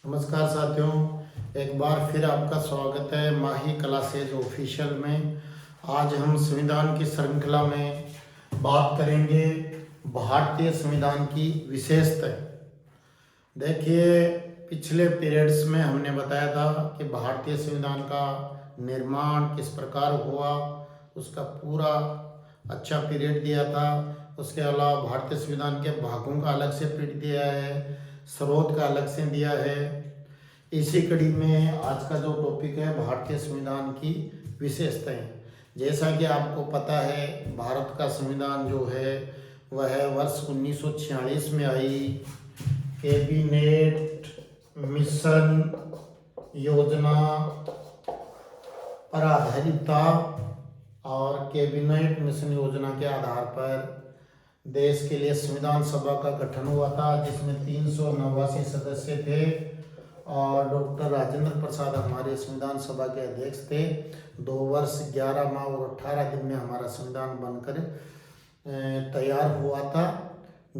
नमस्कार साथियों, एक बार फिर आपका स्वागत है माही क्लासेज ऑफिशियल में। आज हम संविधान की श्रृंखला में बात करेंगे भारतीय संविधान की विशेषताएं। देखिए, पिछले पीरियड्स में हमने बताया था कि भारतीय संविधान का निर्माण किस प्रकार हुआ, उसका पूरा अच्छा पीरियड दिया था। उसके अलावा भारतीय संविधान के भागों का अलग से पीरियड दिया है, स्रोत का अलग से दिया है। इसी कड़ी में आज का जो टॉपिक है भारतीय संविधान की विशेषताएं। जैसा कि आपको पता है, भारत का संविधान जो है वह वर्ष 1946 में आई। कैबिनेट मिशन योजना पर आधारित था और कैबिनेट मिशन योजना के आधार पर देश के लिए संविधान सभा का गठन हुआ था, जिसमें 389 सदस्य थे और डॉक्टर राजेंद्र प्रसाद हमारे संविधान सभा के अध्यक्ष थे। 2 वर्ष 11 माह और 18 दिन में हमारा संविधान बनकर तैयार हुआ था,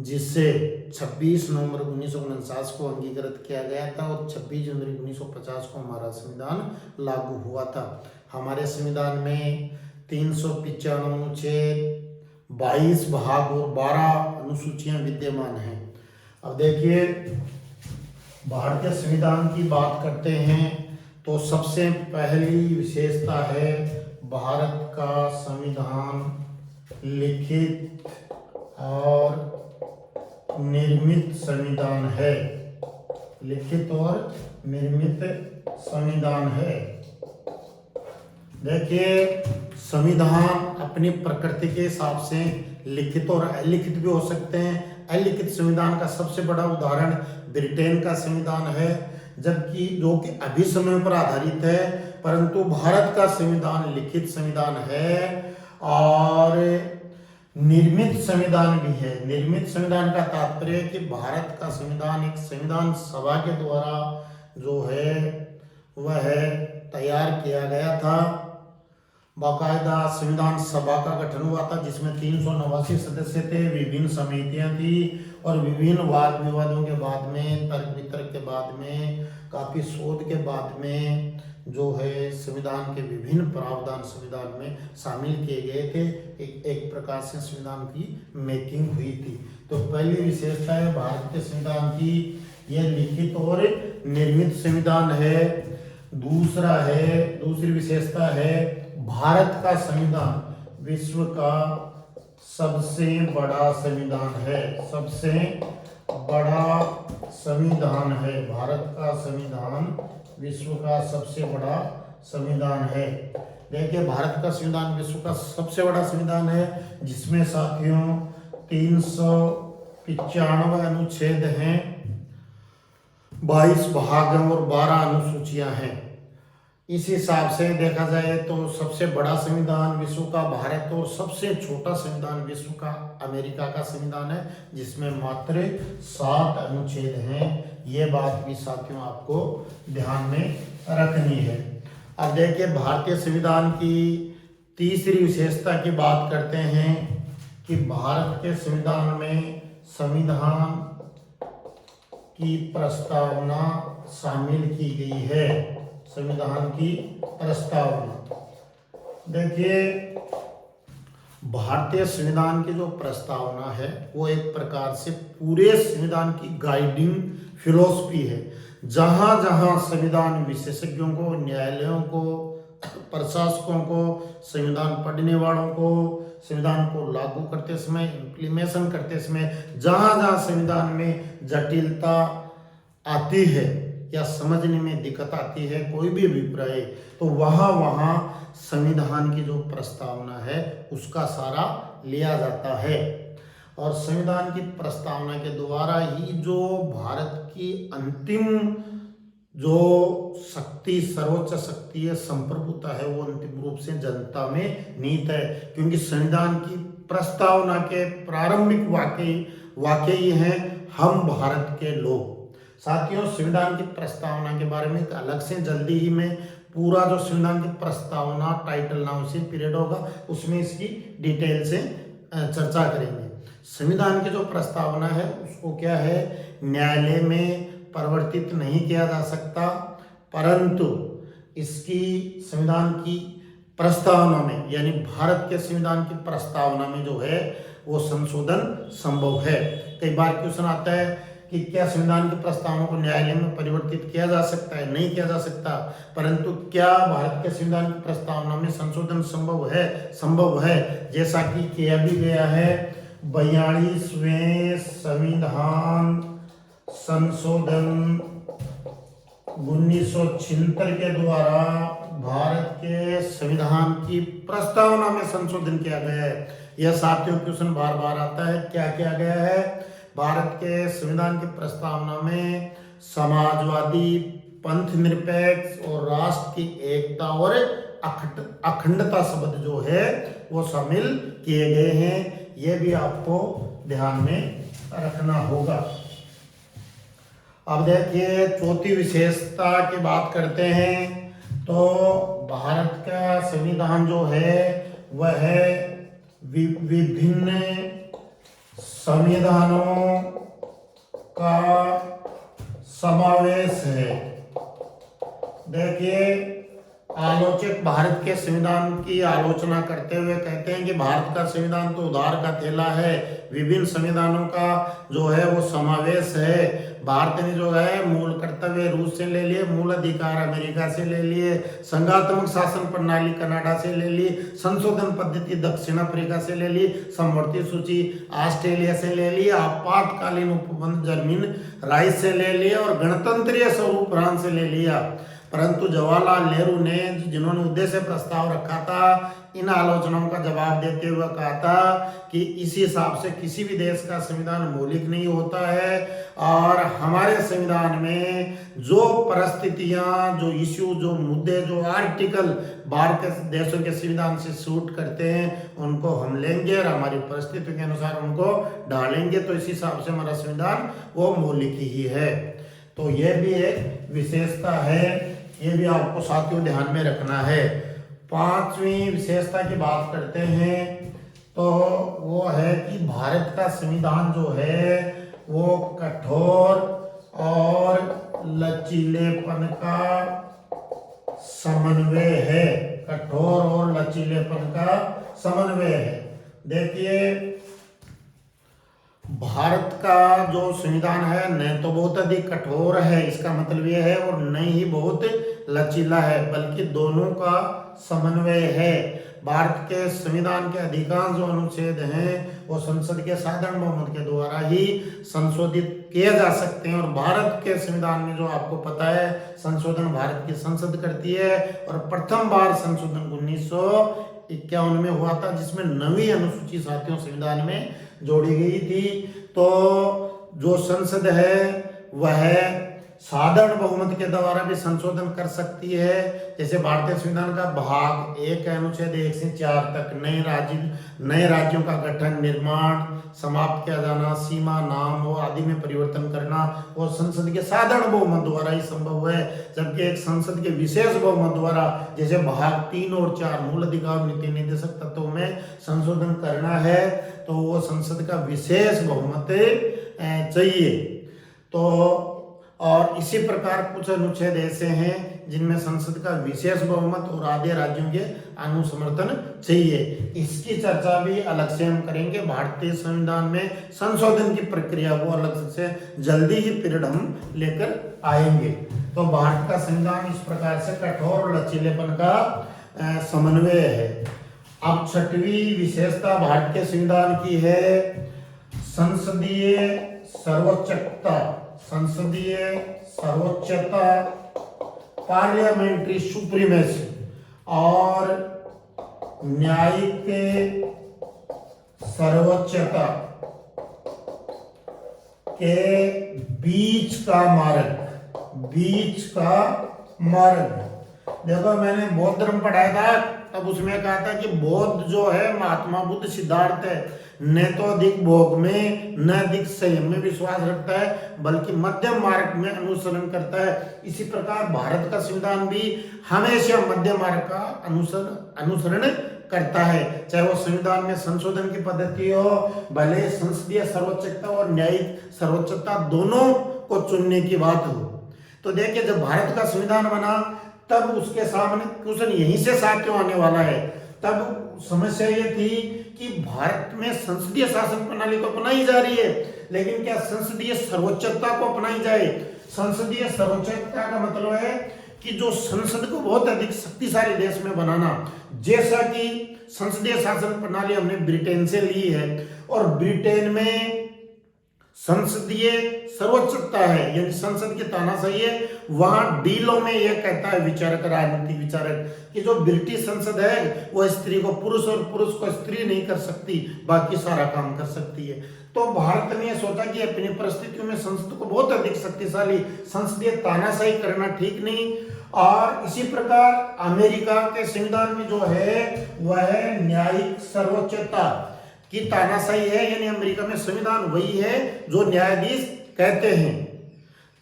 जिससे 26 नवंबर 1949 को अंगीकृत किया गया था और 26 जनवरी 1950 को हमारा संविधान लागू हुआ था। हमारे संविधान में 395 अनुच्छेद, 22 भाग और 12 अनुसूचियां विद्यमान हैं। अब देखिए, भारतीय संविधान की बात करते हैं तो सबसे पहली विशेषता है भारत का संविधान लिखित और निर्मित संविधान है। लिखित और निर्मित संविधान है। देखिए, संविधान अपनी प्रकृति के हिसाब से लिखित और अलिखित भी हो सकते हैं। अलिखित संविधान का सबसे बड़ा उदाहरण ब्रिटेन का संविधान है, जबकि जो कि अभिसमय पर आधारित है, परंतु भारत का संविधान लिखित संविधान है और निर्मित संविधान भी है। निर्मित संविधान का तात्पर्य है कि भारत का संविधान एक संविधान सभा के द्वारा जो है वह तैयार किया गया था। बाकायदा संविधान सभा का गठन हुआ था, जिसमें 389 सदस्य थे, विभिन्न समितियां थी और विभिन्न वाद विवादों के बाद में, तर्क वितर्क के बाद में, काफी शोध के बाद में जो है संविधान के विभिन्न प्रावधान संविधान में शामिल किए गए थे। एक प्रकार से संविधान की मेकिंग हुई थी। तो पहली विशेषता है भारतीय संविधान की, यह लिखित और निर्मित संविधान है। दूसरी विशेषता है भारत का संविधान विश्व का सबसे बड़ा संविधान है। सबसे बड़ा संविधान है। भारत का संविधान विश्व का सबसे बड़ा संविधान है। देखिए, भारत का संविधान विश्व का सबसे बड़ा संविधान है, जिसमें साथियों 395 अनुच्छेद हैं, 22 भाग हैं और 12 अनुसूचियां हैं। इस हिसाब से देखा जाए तो सबसे बड़ा संविधान विश्व का भारत और सबसे छोटा संविधान विश्व का अमेरिका का संविधान है, जिसमें मात्र 7 अनुच्छेद हैं। ये बात भी साथियों आपको ध्यान में रखनी है। अब देखिए, भारतीय संविधान की तीसरी विशेषता की बात करते हैं कि भारत के संविधान में संविधान की प्रस्तावना शामिल की गई है। संविधान की प्रस्तावना। देखिए, भारतीय संविधान की जो प्रस्तावना है वो एक प्रकार से पूरे संविधान की गाइडिंग फिलॉसफी है। जहां जहां संविधान विशेषज्ञों को, न्यायालयों को, प्रशासकों को, संविधान पढ़ने वालों को, संविधान को लागू करते समय, इम्प्लीमेशन करते समय जहां जहां संविधान में जटिलता आती है या समझने में दिक्कत आती है, कोई भी अभिप्राय, तो वहां संविधान की जो प्रस्तावना है उसका सारा लिया जाता है। और संविधान की प्रस्तावना के द्वारा ही जो भारत की अंतिम जो शक्ति, सर्वोच्च शक्ति है, संप्रभुता है, वो अंतिम रूप से जनता में निहित है। क्योंकि संविधान की प्रस्तावना के प्रारंभिक वाक्य ये हैं, हम भारत के लोग। साथियों, संविधान की प्रस्तावना के बारे में अलग से जल्दी ही मैं पूरा जो संविधान की प्रस्तावना टाइटल नाम से पीरियड होगा उसमें इसकी डिटेल से चर्चा करेंगे। संविधान की जो प्रस्तावना है उसको क्या है, न्यायालय में परिवर्तित नहीं किया जा सकता, परंतु इसकी संविधान की प्रस्तावना में यानी भारत के संविधान की प्रस्तावना में जो है वो संशोधन संभव है। कई बार क्वेश्चन आता है कि क्या संविधान की प्रस्तावना को न्यायालय में परिवर्तित किया जा सकता है? नहीं किया जा सकता, परंतु क्या भारत के संविधान की प्रस्तावना में संशोधन संभव है? संभव है, जैसा कि किया भी गया है 42वें संविधान संशोधन 1976 के द्वारा भारत के संविधान की प्रस्तावना में संशोधन किया गया है। यह साथियों क्वेश्चन बार बार आता है, क्या किया गया है? भारत के संविधान की प्रस्तावना में समाजवादी, पंथ निरपेक्ष और राष्ट्र की एकता और अखंडता शब्द जो है वो शामिल किए गए हैं। ये भी आपको ध्यान में रखना होगा। अब देखिए चौथी विशेषता की बात करते हैं। तो भारत का संविधान जो है वह विभिन्न संविधानों का समावेश है। देखिए आलोचक भारत के संविधान की आलोचना करते हुए कहते हैं कि भारत का संविधान तो उधार का थैला है, विभिन्न संविधानों का जो है वो समावेश है। भारत ने जो है मूल कर्तव्य रूस से ले लिए, मूल अधिकार अमेरिका से ले लिए, संघात्मक शासन प्रणाली कनाडा से ले ली, संशोधन पद्धति दक्षिण अफ्रीका से ले ली, समवर्ती सूची ऑस्ट्रेलिया से ले ली, आपातकालीन उपबंध जर्मन राइस से ले लिया और गणतंत्रीय स्वरूप फ्रांस से ले लिया। परंतु जवाहरलाल नेहरू ने जिन्होंने उद्देश्य प्रस्ताव रखा था, इन आलोचनाओं का जवाब देते हुए कहा था कि इस हिसाब से किसी भी देश का संविधान मौलिक नहीं होता है और हमारे संविधान में जो परिस्थितियां, जो इश्यू, जो मुद्दे, जो आर्टिकल बाहर के देशों के संविधान से सूट करते हैं उनको हम लेंगे और हमारी परिस्थितियों के अनुसार उनको डालेंगे। तो इस हिसाब से हमारा संविधान वो मौलिक ही है। तो ये भी एक विशेषता है, ये भी आपको साथियों ध्यान में रखना है। पांचवी विशेषता की बात करते हैं तो वो है कि भारत का संविधान जो है वो कठोर और लचीलेपन का समन्वय है। कठोर और लचीलेपन का समन्वय है। देखिए भारत का जो संविधान है न तो बहुत अधिक कठोर है, इसका मतलब ये है, और न ही बहुत लचीला है, बल्कि दोनों का समन्वय है। भारत के संविधान के अधिकांश जो अनुच्छेद हैं वो संसद के साधारण बहुमत के द्वारा ही संशोधित किए जा सकते हैं। और भारत के संविधान में जो आपको पता है संशोधन भारत की संसद करती है और प्रथम बार संशोधन 1951 में हुआ था, जिसमें 9वीं अनुसूची साथियों संविधान में जोड़ी गई थी। तो जो संसद है वह साधारण बहुमत के द्वारा भी संशोधन कर सकती है। जैसे भारतीय संविधान का भाग 1 अनुच्छेद 1 से 4 तक नए राज्यों का गठन, निर्माण, समाप्त किया जाना, सीमा, नाम और आदि में परिवर्तन करना वो संसद के साधारण बहुमत द्वारा ही संभव है। जबकि एक संसद के विशेष बहुमत द्वारा जैसे भाग 3 और 4 मूल अधिकार नीति निर्देशक तत्वों में संशोधन करना है तो वो संसद का विशेष बहुमत चाहिए। तो और इसी प्रकार कुछ अनुच्छेद ऐसे हैं जिनमें संसद का विशेष बहुमत और आधे राज्यों के अनुसमर्थन चाहिए। इसकी चर्चा भी अलग से हम करेंगे। भारतीय संविधान में संशोधन की प्रक्रिया वो अलग से जल्दी ही पीरियड हम लेकर आएंगे। तो भारत का संविधान इस प्रकार से कठोर और लचीलेपन का समन्वय है। अब छठवीं विशेषता भारत के संविधान की है संसदीय सर्वोच्चता। संसदीय सर्वोच्चता, पार्लियामेंट्री सुप्रीमेसी और न्यायिक सर्वोच्चता के बीच का मार्ग। देखो मैंने बौद्ध धर्म पढ़ाया था, तब उसमें कहा था कि बौद्ध जो है महात्मा बुद्ध सिद्धार्थ है, न तो अधिक भोग में न अधिक संयम में विश्वास रखता है बल्कि मध्यम मार्ग में अनुसरण करता है। इसी प्रकार भारत का संविधान भी हमेशा मध्यम मार्ग का अनुसरण करता है। चाहे वो संविधान में संशोधन की पद्धति हो, भले संसदीय सर्वोच्चता और न्यायिक सर्वोच्चता दोनों को चुनने की बात हो। तो देखिए, जब भारत का संविधान बना तब उसके सामने क्वेश्चन यहीं से साथियों आने वाला है। तब समस्या ये थी कि भारत में संसदीय शासन प्रणाली तो अपनाई जा रही है, लेकिन क्या संसदीय सर्वोच्चता को अपनाई जाए। संसदीय सर्वोच्चता का मतलब है कि जो संसद को बहुत अधिक शक्तिशाली देश में बनाना, जैसा कि संसदीय शासन प्रणाली हमने ब्रिटेन से ली है, और ब्रिटेन में संसदीय सर्वोच्चता है, यानी संसद की तानाशाही है। वहां डीलों में यह कहता है विचारक, राजनीतिक विचारक, कि जो ब्रिटिश संसद है वह स्त्री को पुरुष और पुरुष को स्त्री नहीं कर सकती, बाकी सारा काम कर सकती है। तो भारत ने सोचा कि अपनी परिस्थितियों में संसद को बहुत अधिक शक्तिशाली संसदीय तानाशाही करना ठीक नहीं। और इसी प्रकार अमेरिका के संविधान में जो है वह है न्यायिक सर्वोच्चता की तानाशाही है, यानी अमेरिका में संविधान वही है जो न्यायाधीश कहते हैं।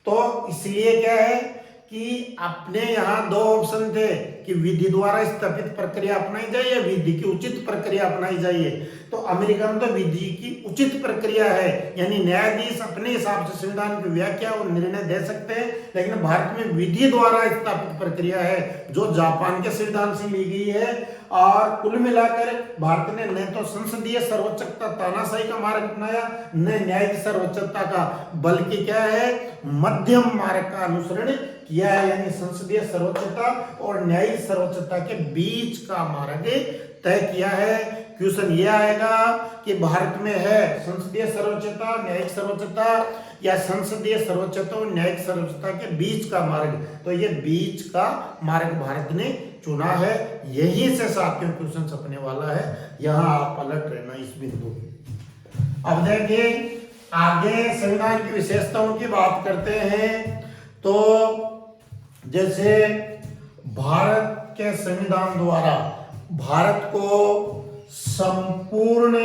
तो इसलिए क्या है कि अपने यहाँ दो ऑप्शन थे कि विधि द्वारा स्थापित प्रक्रिया अपनाई जाए या विधि की उचित प्रक्रिया अपनाई जाए। तो अमेरिका में तो विधि की उचित प्रक्रिया है, यानी न्यायाधीश अपने हिसाब से संविधान की व्याख्या और निर्णय दे सकते हैं, लेकिन भारत में विधि द्वारा स्थापित प्रक्रिया है जो जापान के संविधान से ली गई है। और कुल मिलाकर भारत ने न तो संसदीय सर्वोच्चता तानाशाही का मार्ग अपनाया, न न्यायिक सर्वोच्चता का, बल्कि क्या है मध्यम मार्ग का अनुसरण किया है, यानी संसदीय सर्वोच्चता और न्यायिक सर्वोच्चता के बीच का मार्ग तय किया है। क्वेश्चन ये आएगा कि भारत में है संसदीय सर्वोच्चता, न्यायिक सर्वोच्चता, या संसदीय सर्वोच्चता और न्यायिक सर्वोच्चता के बीच का मार्ग। तो ये बीच का मार्ग भारत ने चुना है। यही से साथियों क्वेश्चन छपने वाला है, यहां आप अलर्ट रहना इस बिंदु। अब देखिए आगे संविधान की विशेषताओं की बात करते हैं। तो जैसे भारत के संविधान द्वारा भारत को संपूर्ण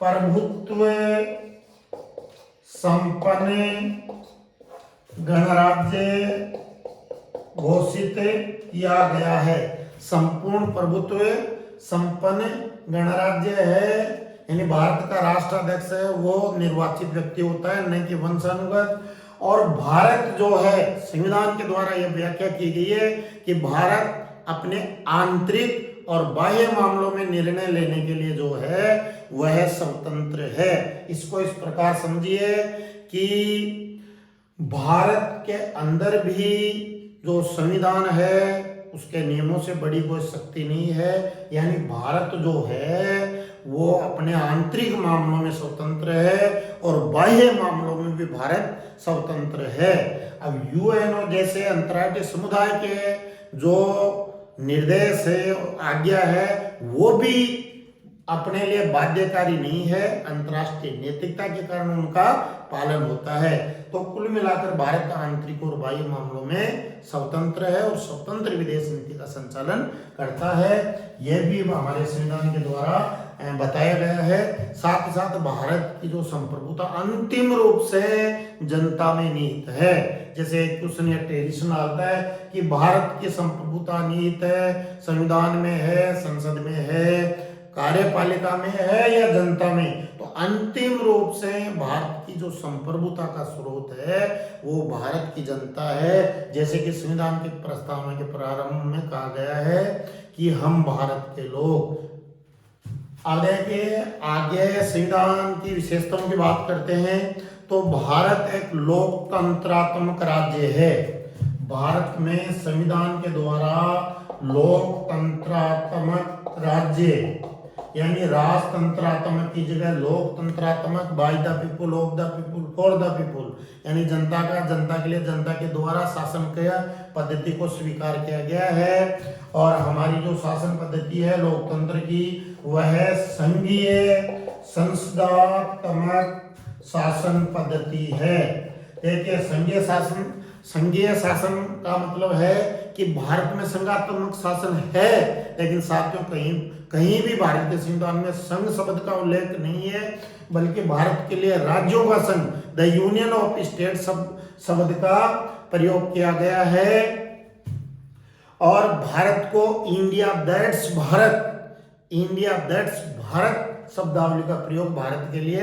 प्रभुत्व संपन्न गणराज्य घोषित किया गया है। संपूर्ण प्रभुत्व संपन्न गणराज्य है, यानी भारत का राष्ट्राध्यक्ष है वो निर्वाचित व्यक्ति होता है, न कि वंशानुगत। और भारत जो है संविधान के द्वारा यह व्याख्या की गई है कि भारत अपने आंतरिक और बाह्य मामलों में निर्णय लेने के लिए जो है वह स्वतंत्र है। इसको इस प्रकार समझिए कि भारत के अंदर भी जो संविधान है उसके नियमों से बड़ी कोई शक्ति नहीं है, यानी भारत जो है वो अपने आंतरिक मामलों में स्वतंत्र है और बाह्य मामलों में भी भारत स्वतंत्र है। अब यूएनओ जैसे अंतर्राष्ट्रीय समुदाय के जो निर्देश है, आज्ञा है, वो भी अपने लिए बाध्यकारी नहीं है, अंतर्राष्ट्रीय नैतिकता के कारण उनका पालन होता है। तो कुल मिलाकर भारत आंतरिक और बाह्य मामलों में स्वतंत्र है और स्वतंत्र विदेश नीति का संचालन करता है। यह भी हमारे संविधान के द्वारा बताया गया है। साथ ही साथ भारत की जो संप्रभुता अंतिम रूप से जनता में निहित है। जैसे क्वेश्चन या ट्रेडिशन आता है कि भारत की संप्रभुता निहित है, संविधान में है, संसद में है, कार्यपालिका में है या जनता में, तो अंतिम रूप से भारत की जो संप्रभुता का स्रोत है वो भारत की जनता है। जैसे कि संविधान के प्रस्तावना के प्रारंभ में कहा गया है कि हम भारत के लोग। आगे संविधान की विशेषताओं की बात करते हैं। तो भारत एक लोकतंत्रात्मक राज्य है। भारत में संविधान के द्वारा लोकतंत्रात्मक राज्य, यानी राजतंत्रात्मक की जगह लोकतंत्रात्मक, by the people, of the people, for the people, यानी जनता का, जनता के लिए, जनता के द्वारा शासन का पद्धति को स्वीकार किया गया है। और हमारी जो शासन पद्धति है लोकतंत्र की वह संघीय संसदात्मक शासन पद्धति है। देखिए संघीय शासन का मतलब है कि भारत में संघात्मक शासन है, लेकिन साथियों कहीं भी भारत के संविधान में संघ शब्द का उल्लेख नहीं है, बल्कि भारत के लिए राज्यों का संघ, द यूनियन ऑफ स्टेट शब्द का प्रयोग किया गया है। और भारत को इंडिया दैट्स भारत शब्दावली का प्रयोग भारत के लिए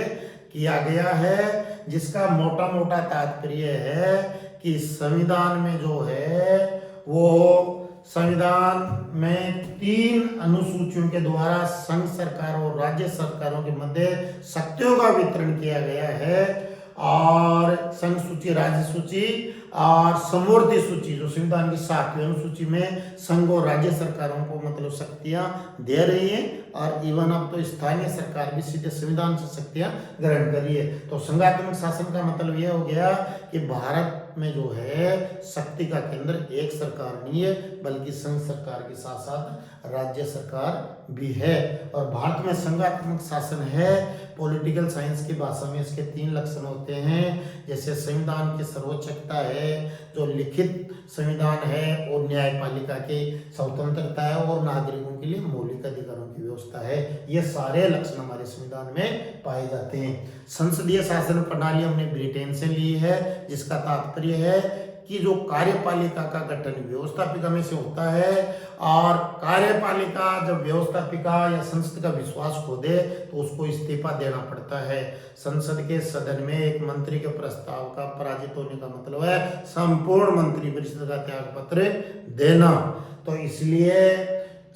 किया गया है, जिसका मोटा मोटा तात्पर्य है कि संविधान में जो है वो संविधान में 3 अनुसूचियों के द्वारा संघ सरकार और राज्य सरकारों के मध्य शक्तियों का वितरण किया गया है, और संघ सूची, राज्य सूची और समवर्ती सूची जो संविधान की 7वीं अनुसूची में संघ और राज्य सरकारों को मतलब शक्तियां दे रही है, और इवन अब तो स्थानीय सरकार भी सीधे संविधान से शक्तियां ग्रहण कर रही है। तो संघात्मक शासन का मतलब यह हो गया कि भारत में जो है शक्ति का केंद्र एक सरकार नहीं है, बल्कि संघ सरकार के साथ साथ राज्य सरकार भी है। और भारत में संघात्मक शासन है। पॉलिटिकल साइंस की भाषा में इसके 3 लक्षण होते हैं, जैसे संविधान की सर्वोच्चता है, जो लिखित संविधान है, और न्यायपालिका की स्वतंत्रता है, और नागरिकों के लिए मौलिक अधिकारों की व्यवस्था है। ये सारे लक्षण हमारे संविधान में पाए जाते हैं। संसदीय शासन प्रणाली हमने ब्रिटेन से ली है, जिसका तात्पर्य है कि जो कार्यपालिका का गठन व्यवस्थापिका में से होता है, और कार्यपालिका जब व्यवस्थापिका या संसद का विश्वास खो दे तो उसको इस्तीफा देना पड़ता है। संसद के सदन में एक मंत्री के प्रस्ताव का पराजित होने का मतलब है संपूर्ण मंत्री परिषद का त्याग पत्र देना। तो इसलिए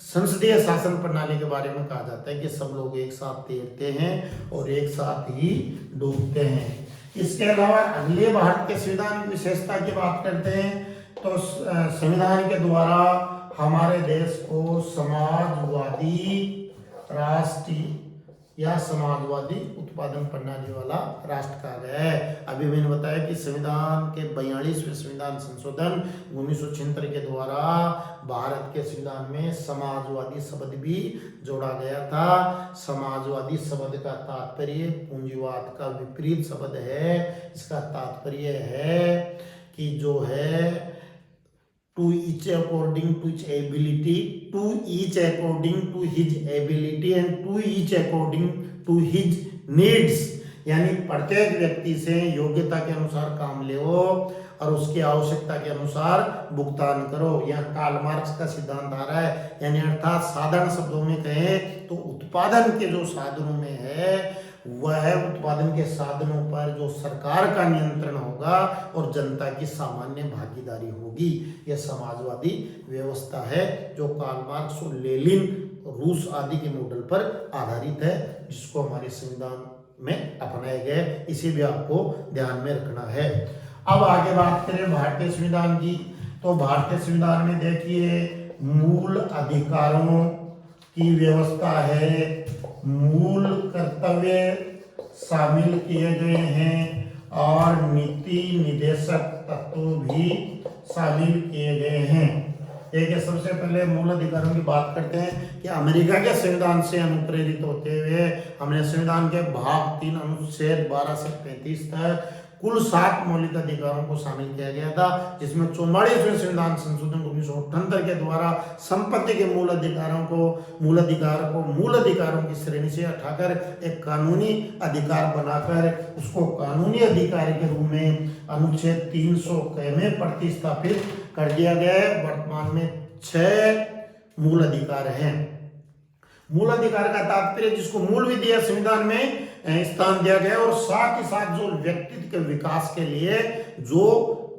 संसदीय शासन प्रणाली के बारे में कहा जाता है कि सब लोग एक साथ तैरते हैं और एक साथ ही डूबते हैं। इसके अलावा अगले भारत के संविधान की विशेषता की बात करते हैं, तो संविधान के द्वारा हमारे देश को समाजवादी राष्ट्र या समाजवादी उत्पादन प्रणाली वाला राष्ट्र कहा गया है। अभी मैंने बताया कि संविधान के 42वें संविधान संशोधन 1976 के द्वारा भारत के संविधान में समाजवादी शब्द भी जोड़ा गया था। समाजवादी शब्द का तात्पर्य पूंजीवाद का विपरीत शब्द है। इसका तात्पर्य है कि जो है to each according to its ability, to each according to his ability and to each according to his needs, यानी प्रत्येक व्यक्ति से योग्यता के अनुसार काम ले और उसकी आवश्यकता के अनुसार भुगतान करो। यहाँ कार्ल मार्क्स का सिद्धांत आ रहा है, यानी अर्थात साधारण शब्दों में कहें तो उत्पादन के जो साधनों में है वह उत्पादन के साधनों पर जो सरकार का नियंत्रण होगा और जनता की सामान्य भागीदारी होगी। यह समाजवादी व्यवस्था है जो कार्ल मार्क्स और लेनिन, रूस आदि के मॉडल पर आधारित है, जिसको हमारे संविधान में अपनाया गया है। इसे भी आपको ध्यान में रखना है। अब आगे बात करें भारतीय संविधान की, तो भारतीय संविधान में देखिए मूल अधिकारों की व्यवस्था है, मूल कर्तव्य शामिल किए गए हैं और नीति निर्देशक तत्व भी शामिल किए गए हैं। एक सबसे पहले मूल अधिकारों की बात करते हैं कि अमेरिका के संविधान से अनुप्रेरित होते हुए हमने संविधान के भाग 3 अनुच्छेद 12 से 35 तक कुल 7 मौलिक अधिकारों को शामिल किया गया था, जिसमें 44वें संविधान संशोधन 1978 के द्वारा संपत्ति के मूल अधिकारों को मूल अधिकारों की श्रेणी से हटाकर एक कानूनी अधिकार बनाकर उसको कानूनी अधिकार के रूप में अनुच्छेद 300 में प्रतिस्थापित कर दिया गया है। वर्तमान में 6 मूल अधिकार हैं। मूल अधिकार का तात्पर्य जिसको मूल विधि संविधान में स्थान दिया गया और साथ ही साथ जो व्यक्तित्व के विकास के लिए जो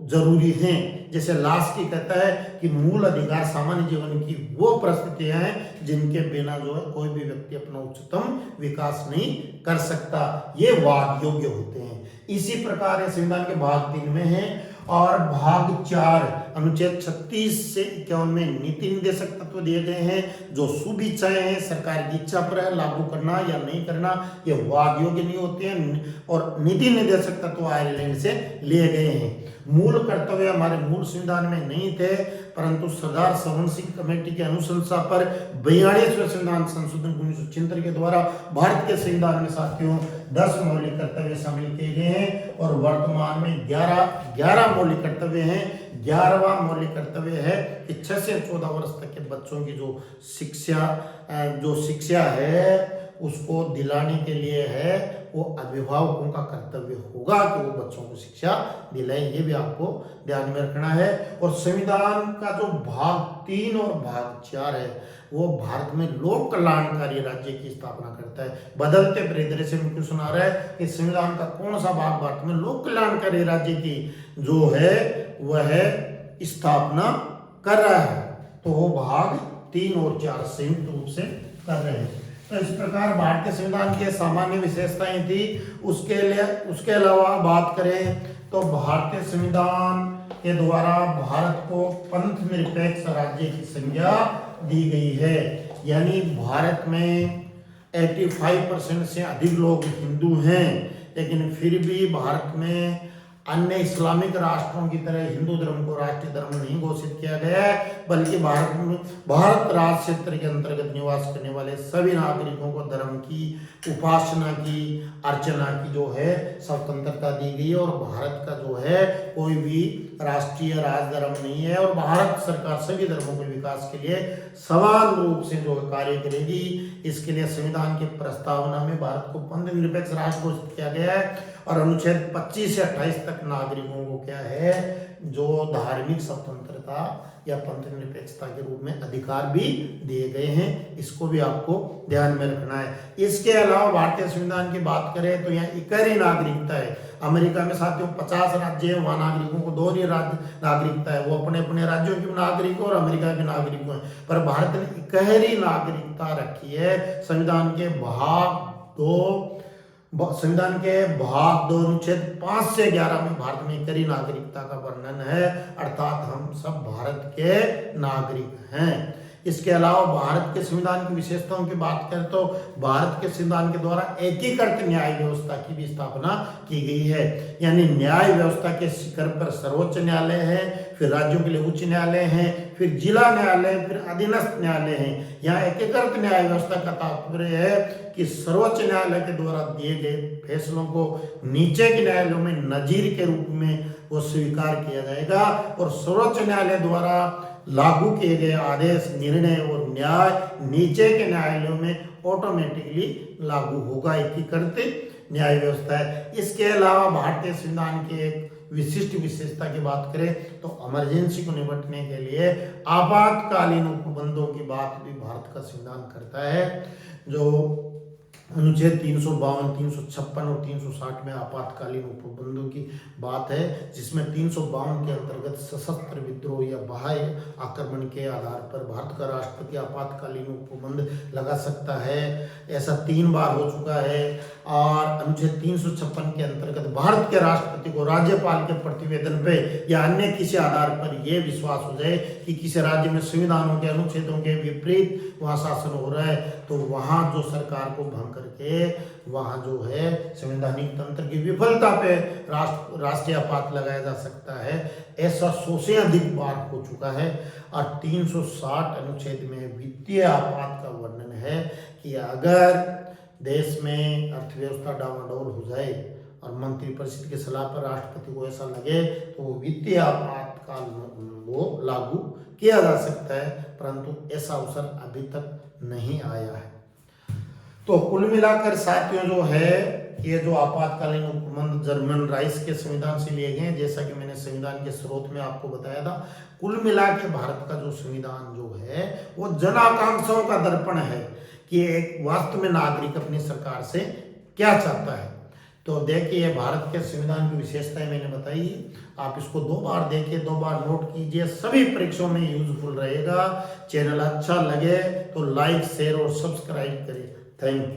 जरूरी हैं, जैसे लास्की कहता है कि मूल अधिकार सामान्य जीवन की वो परिस्थितियां हैं जिनके बिना जो है कोई भी व्यक्ति अपना उच्चतम विकास नहीं कर सकता, ये वाद योग्य होते हैं। इसी प्रकार संविधान के भाग 3 में है और भाग 4 अनुच्छेद 36 से 51 में नीति निर्देशक तत्व दिए गए हैं। जो शुभ इच्छाएं हैं सरकार की इच्छा पर है लागू करना या नहीं करना, ये वाद योग्य नहीं होते हैं और नीति निर्देशक तत्व आयरलैंड से लिए गए हैं। मूल कर्तव्य हमारे मूल संविधान में नहीं थे, परंतु सरदार सवन सिंह कमेटी की अनुशंसा पर 42वें संविधान संशोधन 1976 के द्वारा भारत के संविधान में साथियों 10 मौलिक कर्तव्य शामिल किए गए हैं और वर्तमान में 11 मौलिक कर्तव्य हैं। 11वां मौलिक कर्तव्य है कि 6 से 14 वर्ष तक के बच्चों की जो शिक्षा है उसको दिलाने के लिए है, वो अभिभावकों का कर्तव्य होगा कि वो बच्चों को शिक्षा दिलाएं। ये भी आपको ध्यान में रखना है। और संविधान का जो भाग 3 और भाग 4 है वो भारत में लोक कल्याणकारी राज्य की स्थापना करता है। बदलते परिदृश्य में क्यों सुना रहा है कि संविधान का कौन सा भाग भारत में लोक कल्याणकारी राज्य की जो है वह स्थापना कर रहा है। तो वो भाग 3 और 4 संयुक्त रूप से कर रहे हैं। तो इस प्रकार भारतीय संविधान की सामान्य विशेषताएं थी। उसके अलावा बात करें तो भारतीय संविधान के द्वारा भारत को पंथ निरपेक्ष राज्य की संज्ञा दी गई है। यानी भारत में 85% से अधिक लोग हिंदू हैं, लेकिन फिर भी भारत में अन्य इस्लामिक राष्ट्रों की तरह हिंदू धर्म को राष्ट्रीय धर्म नहीं घोषित किया गया है, बल्कि भारत राज क्षेत्र के अंतर्गत निवास करने वाले सभी नागरिकों को धर्म की उपासना की, अर्चना की जो है स्वतंत्रता दी गई है। और भारत का जो है कोई भी राष्ट्रीय राजधर्म नहीं है, और भारत सरकार सभी धर्मों के विकास के लिए समान रूप से जो कार्य करेगी। इसके लिए संविधान की प्रस्तावना में भारत को पंथ निरपेक्ष राष्ट्र घोषित किया गया है। और अनुच्छेद 25 से 28 तक नागरिकों को क्या है, जो धार्मिक स्वतंत्रता या पंथ निरपेक्षता के रूप में अधिकार भी दिए गए हैं। इसको भी आपको ध्यान में रखना है। इसके अलावा भारतीय संविधान की बात करें तो यहाँ इकहरी नागरिकता है। अमेरिका में साथियों 50 राज्य है, वहाँ नागरिकों को दोहरी नागरिकता है, वो अपने अपने राज्यों के नागरिक और अमेरिका के नागरिक हैं। पर भारत ने इकहरी नागरिकता रखी है। संविधान के भाग 2 अनुच्छेद 5 से 11 में भारत में इकहरी नागरिकता का वर्णन है, अर्थात हम सब भारत के नागरिक हैं। इसके अलावा भारत के संविधान की विशेषताओं की बात करें तो भारत के संविधान के द्वारा एकीकृत न्याय व्यवस्था की भी स्थापना की गई है। यानी न्याय व्यवस्था के शिखर पर सर्वोच्च न्यायालय है, फिर राज्यों के लिए उच्च न्यायालय है, फिर जिला न्यायालय, फिर अधीनस्थ न्यायालय है। यहाँ एकीकृत न्याय व्यवस्था का तात्पर्य है कि सर्वोच्च न्यायालय के द्वारा दिए गए फैसलों को नीचे के न्यायालयों में नजीर के रूप में वो स्वीकार किया जाएगा, और सर्वोच्च न्यायालय द्वारा लागू किए गए आदेश, निर्णय और न्याय नीचे के न्यायालयों में ऑटोमेटिकली लागू होगा। एकीकृत न्याय व्यवस्था है। इसके अलावा भारतीय संविधान के एक विशिष्ट विशेषता की बात करें तो इमरजेंसी को निपटने के लिए आपातकालीन उपबंधों की बात भी भारत का संविधान करता है। जो अनुच्छेद 352, 356 और 360 में आपातकालीन उपबंधों की बात है, जिसमें 352 के अंतर्गत सशस्त्र विद्रोह या बाह्य आक्रमण के आधार पर भारत का राष्ट्रपति आपातकालीन उपबंध लगा सकता है। ऐसा 3 बार हो चुका है। और अनुच्छेद 356 के अंतर्गत भारत के राष्ट्रपति को राज्यपाल के प्रतिवेदन पे या अन्य किसी आधार पर यह विश्वास हो जाए कि किसी राज्य में संविधानों के अनुच्छेदों के विपरीत वहाँ शासन हो रहा है, तो वहाँ जो सरकार को भंग करके वहाँ जो है संवैधानिक तंत्र की विफलता पे राष्ट्रीय आपात लगाया जा सकता है। ऐसा 100 से अधिक बार हो चुका है। और 360 अनुच्छेद में वित्तीय आपात का वर्णन है कि अगर देश में अर्थव्यवस्था डावाडोल हो जाए और मंत्रिपरिषद की सलाह पर राष्ट्रपति को ऐसा लगे तो वित्तीय आपातकाल वो लागू किया जा सकता है, परंतु ऐसा अवसर अभी तक नहीं आया है। तो कुल मिलाकर साथियों जो है ये जो आपातकालीन उपबंध जर्मन राइस के संविधान से लिए गए, जैसा कि मैंने संविधान के स्रोत में आपको बताया था। कुल मिला के भारत का जो संविधान जो है वो जन आकांक्षाओं का दर्पण है कि एक वास्तव में नागरिक अपनी सरकार से क्या चाहता है। तो देखिए भारत के संविधान की विशेषताएं मैंने बताई, आप इसको 2 बार देखिए, 2 बार नोट कीजिए, सभी परीक्षाओं में यूजफुल रहेगा। चैनल अच्छा लगे तो लाइक, शेयर और सब्सक्राइब करिए। Thank you.